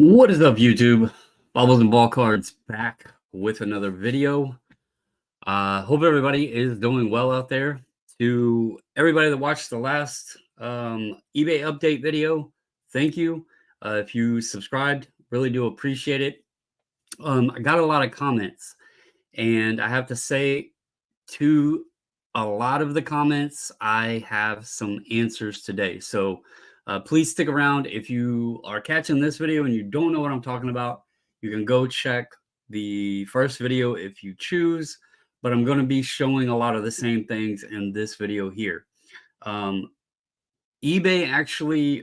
What is up, YouTube? Bubbles and Ball Cards back with another video. Hope everybody is doing well out there. To everybody that watched the last eBay update video, thank you. If you subscribed, really do appreciate it. I got a lot of comments, and I have to say, to a lot of the comments, I have some answers today. So please stick around. If you are catching this video and you don't know what I'm talking about, you can go check the first video if you choose. But I'm going to be showing a lot of the same things in this video here. eBay actually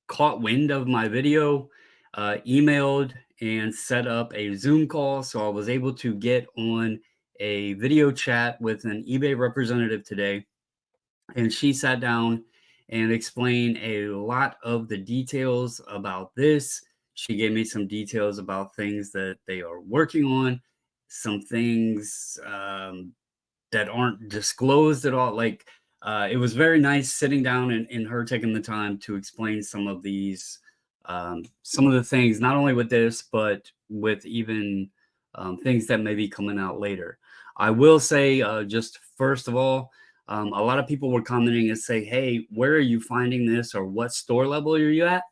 caught wind of my video, emailed and set up a Zoom call. So I was able to get on a video chat with an eBay representative today. And she sat down and explained a lot of the details about this. She gave me some details about things that they are working on, some things that aren't disclosed at all. Like it was very nice sitting down and her taking the time to explain some of these, some of the things, not only with this, but with even things that may be coming out later. I will say, just first of all, a lot of people were commenting and say, hey, where are you finding this, or what store level are you at?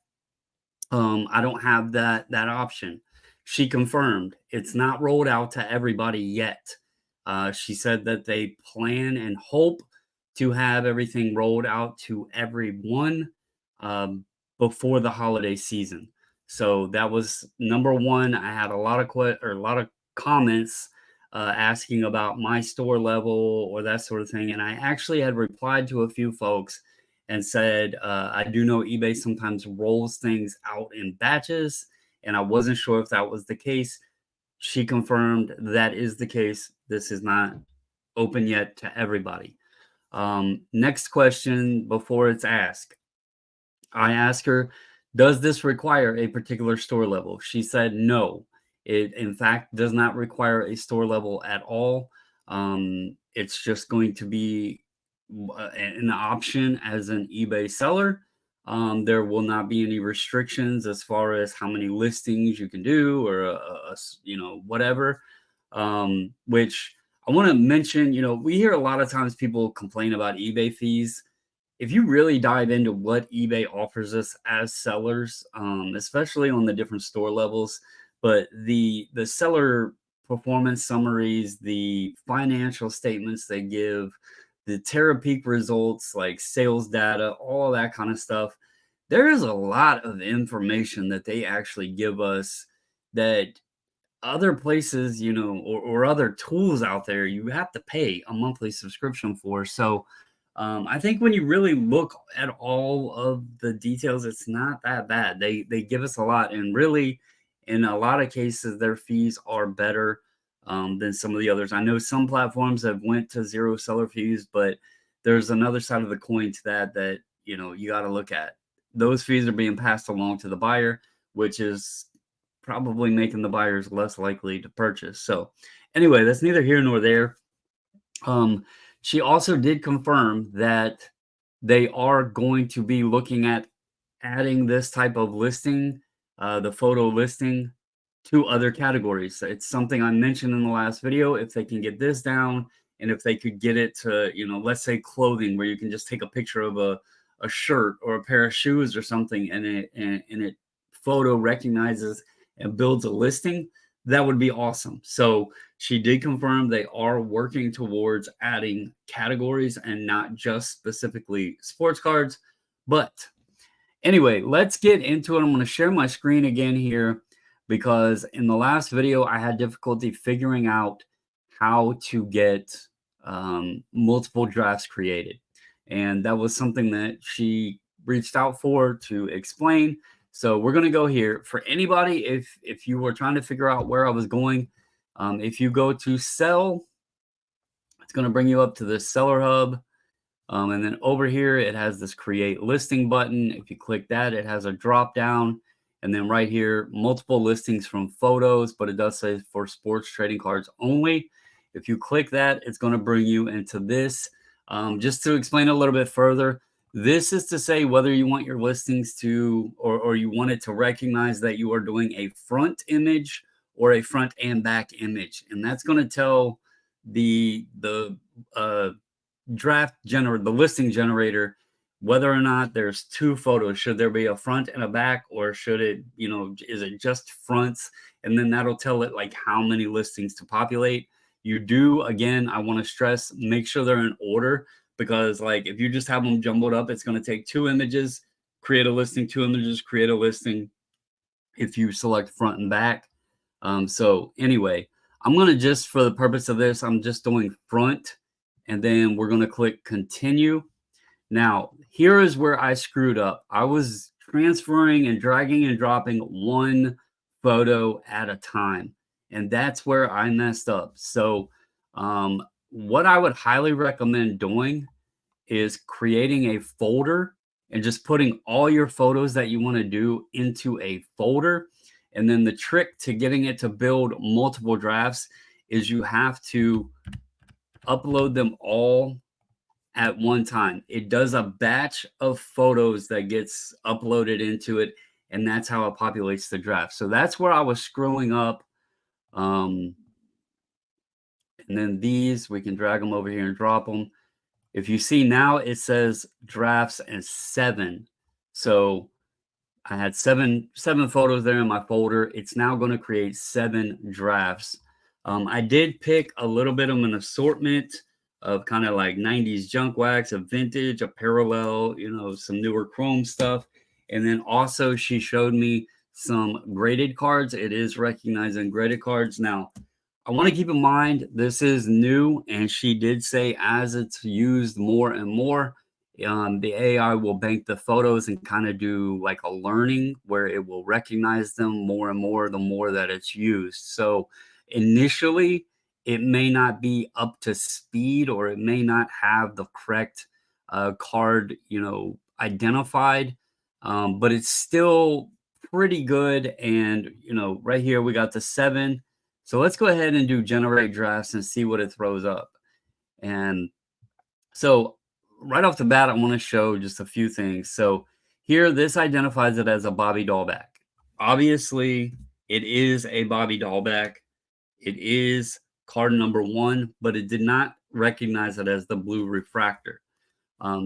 I don't have that option. She confirmed it's not rolled out to everybody yet. She said that they plan and hope to have everything rolled out to everyone before the holiday season. So that was number one. I had a lot of comments asking about my store level or that sort of thing, and I actually had replied to a few folks and said, I do know eBay sometimes rolls things out in batches, and I wasn't sure if that was the case. She confirmed that is the case. This is not open yet to everybody. Next question before it's asked. I asked her, does this require a particular store level? She said no. It, in fact, does not require a store level at all. It's just going to be an option as an eBay seller. There will not be any restrictions as far as how many listings you can do or whatever. Which I want to mention, we hear a lot of times people complain about eBay fees. If you really dive into what eBay offers us as sellers, especially on the different store levels, but the seller performance summaries, the financial statements they give, the Terapeak results like sales data, all that kind of stuff. There is a lot of information that they actually give us that other places, or other tools out there, you have to pay a monthly subscription for. So I think when you really look at all of the details, it's not that bad. They give us a lot, and really, in a lot of cases, their fees are better than some of the others. I know some platforms have went to zero seller fees, but there's another side of the coin to that you got to look at. Those fees are being passed along to the buyer, which is probably making the buyers less likely to purchase. So anyway, that's neither here nor there. She also did confirm that they are going to be looking at adding this type of listing, the photo listing, to other categories. It's something I mentioned in the last video. If they can get this down, and if they could get it to, let's say clothing, where you can just take a picture of a shirt or a pair of shoes or something, and it photo recognizes and builds a listing, that would be awesome. So she did confirm they are working towards adding categories and not just specifically sports cards. But anyway, let's get into it. I'm going to share my screen again here because in the last video, I had difficulty figuring out how to get multiple drafts created. And that was something that she reached out for to explain. So we're going to go here. For anybody, if you were trying to figure out where I was going, if you go to sell, it's going to bring you up to the seller hub. And then over here, it has this create listing button. If you click that, it has a drop down. And then right here, multiple listings from photos, but it does say for sports trading cards only. If you click that, it's going to bring you into this. Just to explain a little bit further, This is to say whether you want your listings to, or you want it to recognize that you are doing a front image or a front and back image. And that's going to tell the uh, the listing generator, whether or not there's two photos. Should there be a front and a back, or should it, is it just fronts? And then that'll tell it like how many listings to populate. You do, again, I want to stress, make sure they're in order, because like if you just have them jumbled up, it's going to take two images, create a listing, two images, create a listing if you select front and back. So anyway, I'm going to just, for the purpose of this, I'm just doing front, and then we're going to click continue. Now, here is where I screwed up. I was transferring and dragging and dropping one photo at a time, and that's where I messed up. So what I would highly recommend doing is creating a folder and just putting all your photos that you want to do into a folder. And then the trick to getting it to build multiple drafts is you have to upload them all at one time. It does a batch of photos that gets uploaded into it, and that's how it populates the draft. So that's where I was screwing up. And then these, we can drag them over here and drop them. If you see now, it says drafts and 7. So I had seven photos there in my folder. It's now going to create 7 drafts. I did pick a little bit of an assortment of kind of like 90s junk wax, a vintage, a parallel, some newer chrome stuff. And then also she showed me some graded cards. It is recognizing graded cards. Now, I want to keep in mind this is new, and she did say as it's used more and more, the AI will bank the photos and kind of do like a learning where it will recognize them more and more the more that it's used. So initially, it may not be up to speed, or it may not have the correct card, identified, but it's still pretty good. And right here we got the 7. So let's go ahead and do generate drafts and see what it throws up. And so right off the bat, I want to show just a few things. So here, this identifies it as a Bobby Dahlback. Obviously, it is a Bobby Dahlback. It is card number 1, but it did not recognize it as the blue refractor.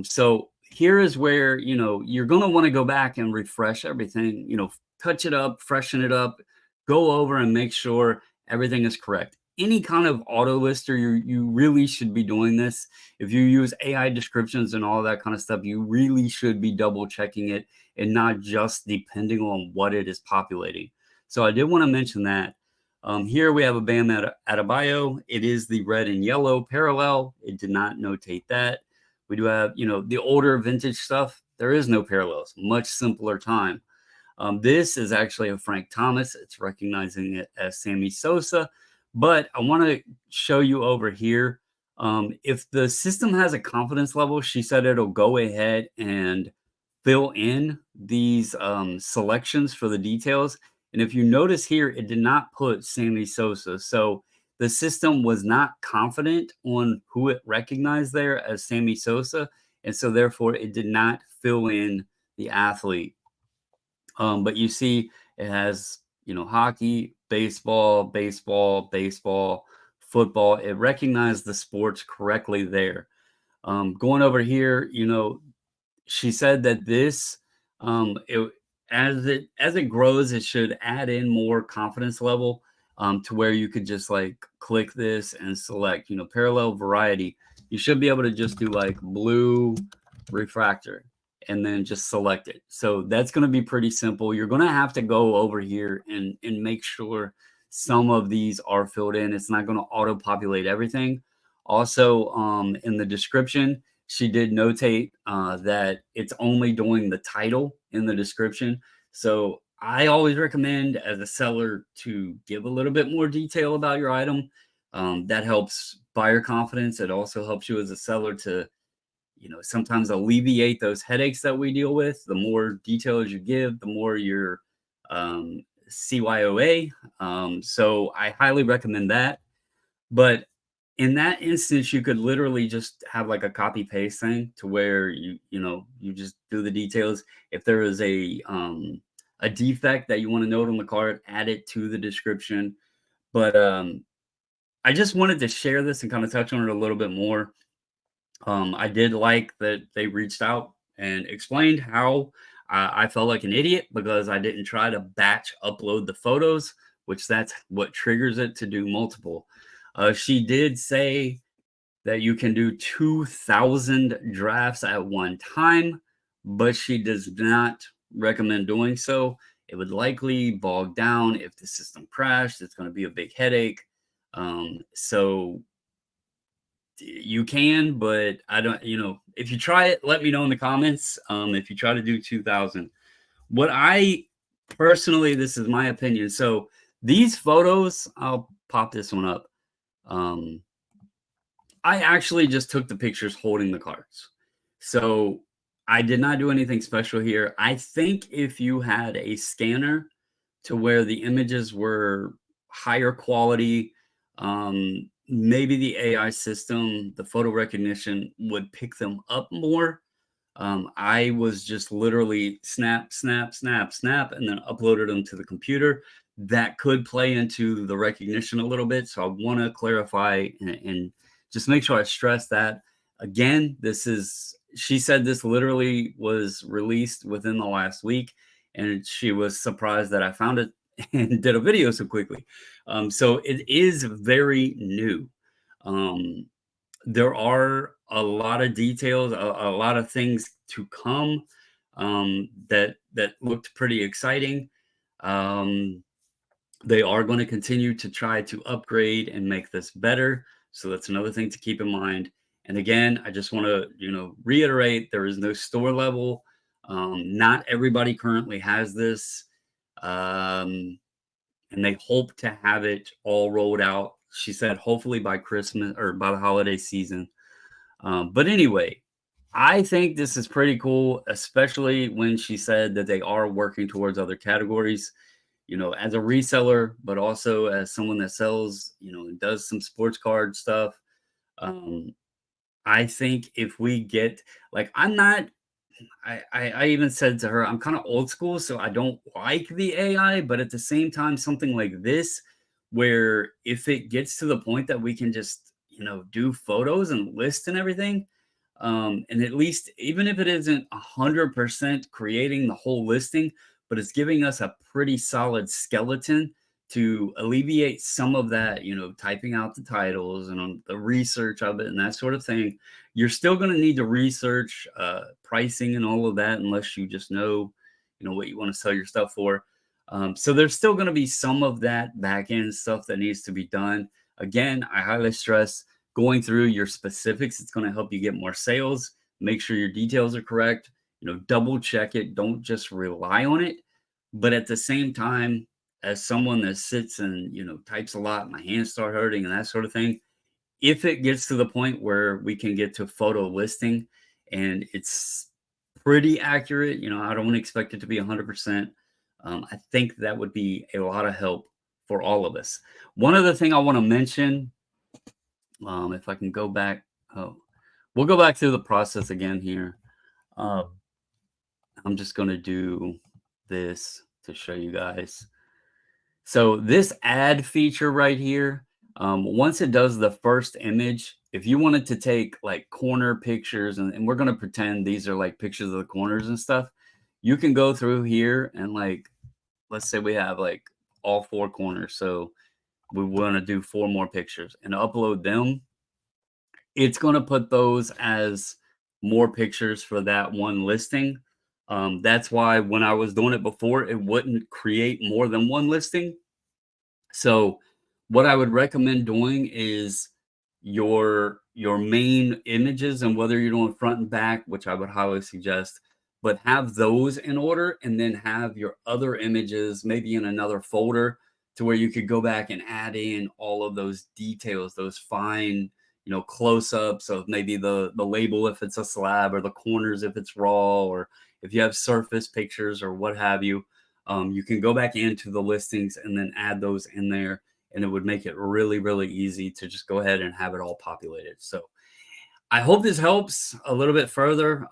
So here is where, you're going to want to go back and refresh everything, touch it up, freshen it up, go over and make sure everything is correct. Any kind of auto lister, you really should be doing this. If you use AI descriptions and all that kind of stuff, you really should be double checking it and not just depending on what it is populating. So I did want to mention that. Here we have a Bam Adebayo. It is the red and yellow parallel. It did not notate that. We do have, the older vintage stuff. There is no parallels, much simpler time. This is actually a Frank Thomas. It's recognizing it as Sammy Sosa. But I want to show you over here. If the system has a confidence level, she said it'll go ahead and fill in these selections for the details. And if you notice here, it did not put Sammy Sosa. So the system was not confident on who it recognized there as Sammy Sosa. And so therefore it did not fill in the athlete. But you see it has, hockey, baseball, football. It recognized the sports correctly there. Going over here, she said that this, as it grows, it should add in more confidence level, to where you could just like click this and select, parallel variety. You should be able to just do like blue refractor and then just select it. So that's going to be pretty simple. You're going to have to go over here and make sure some of these are filled in. It's not going to auto populate everything. Also, in the description, she did notate that it's only doing the title in the description. So I always recommend as a seller to give a little bit more detail about your item. That helps buyer confidence. It also helps you as a seller to, sometimes alleviate those headaches that we deal with. The more details you give, the more your CYOA. So I highly recommend that. But in that instance, you could literally just have like a copy paste thing to where you just do the details. If there is a defect that you want to note on the card, add it to the description. But I just wanted to share this and kind of touch on it a little bit more. I did like that they reached out and explained how I felt like an idiot because I didn't try to batch upload the photos, which that's what triggers it to do multiple. She did say that you can do 2,000 drafts at one time, but she does not recommend doing so. It would likely bog down if the system crashed. It's going to be a big headache. So you can, but I don't, if you try it, let me know in the comments. If you try to do 2,000, what I personally, this is my opinion. So these photos, I'll pop this one up. Um, I actually just took the pictures holding the cards. So I did not do anything special here. I think if you had a scanner to where the images were higher quality, maybe the AI system, the photo recognition would pick them up more. I was just literally snap, snap, snap, snap, and then uploaded them to the computer. That could play into the recognition a little bit. So I want to clarify and just make sure I stress that. Again, she said this literally was released within the last week, and she was surprised that I found it and did a video so quickly. So it is very new. Um, there are a lot of details, a lot of things to come, that looked pretty exciting. Um, they are going to continue to try to upgrade and make this better. So that's another thing to keep in mind. And again, I just want to, reiterate there is no store level. Not everybody currently has this. Um, and they hope to have it all rolled out. She said, hopefully by Christmas or by the holiday season. But anyway, I think this is pretty cool, especially when she said that they are working towards other categories, as a reseller, but also as someone that sells, and does some sports card stuff. Um, I think if we get like, I even said to her, I'm kind of old school, so I don't like the AI, but at the same time, something like this, where if it gets to the point that we can just, do photos and list and everything, and at least even if it isn't 100% creating the whole listing, but it's giving us a pretty solid skeleton to alleviate some of that, typing out the titles and the research of it and that sort of thing. You're still going to need to research pricing and all of that unless you just know, what you want to sell your stuff for. So there's still going to be some of that back end stuff that needs to be done. Again, I highly stress going through your specifics. It's going to help you get more sales. Make sure your details are correct. Double check it. Don't just rely on it. But at the same time, as someone that sits and types a lot, my hands start hurting and that sort of thing. If it gets to the point where we can get to photo listing and it's pretty accurate, I don't expect it to be 100%. I think that would be a lot of help for all of us. One other thing I want to mention, if I can go back, oh, we'll go back through the process again here. I'm just going to do this to show you guys. So this add feature right here, once it does the first image, if you wanted to take like corner pictures, and we're going to pretend these are like pictures of the corners and stuff, you can go through here and like, let's say we have like all four corners. So we want to do 4 more pictures and upload them. It's going to put those as more pictures for that one listing. That's why when I was doing it before, it wouldn't create more than one listing. So what I would recommend doing is your main images, and whether you're doing front and back, which I would highly suggest, but have those in order and then have your other images maybe in another folder to where you could go back and add in all of those details, those fine, close-ups of maybe the label if it's a slab, or the corners if it's raw, or if you have surface pictures or what have you. You can go back into the listings and then add those in there. and it would make it really, really easy to just go ahead and have it all populated. So I hope this helps a little bit further.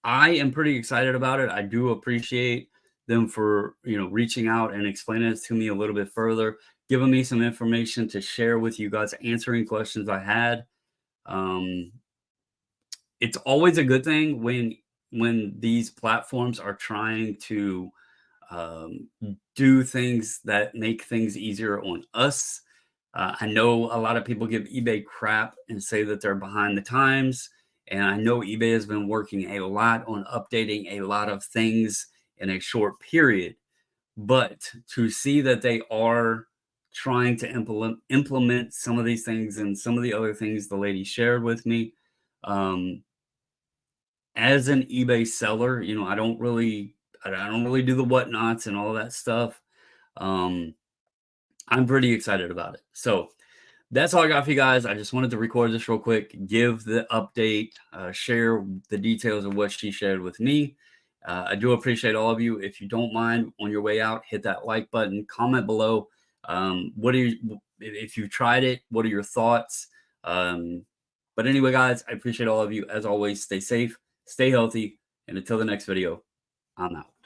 I am pretty excited about it. I do appreciate them for, reaching out and explaining it to me a little bit further, giving me some information to share with you guys, answering questions I had. Um, it's always a good thing when these platforms are trying to do things that make things easier on us. I know a lot of people give eBay crap and say that they're behind the times. And I know eBay has been working a lot on updating a lot of things in a short period. But to see that they are trying to implement some of these things and some of the other things the lady shared with me, um, as an eBay seller, I don't really do the whatnots and all that stuff. Um, I'm pretty excited about it. So that's all I got for you guys. I just wanted to record this real quick, give the update, share the details of what she shared with me. I do appreciate all of you. If you don't mind, on your way out, hit that like button, comment below. What are you, if you tried it, what are your thoughts? But anyway, guys, I appreciate all of you. As always, stay safe, stay healthy, and until the next video, I'm out.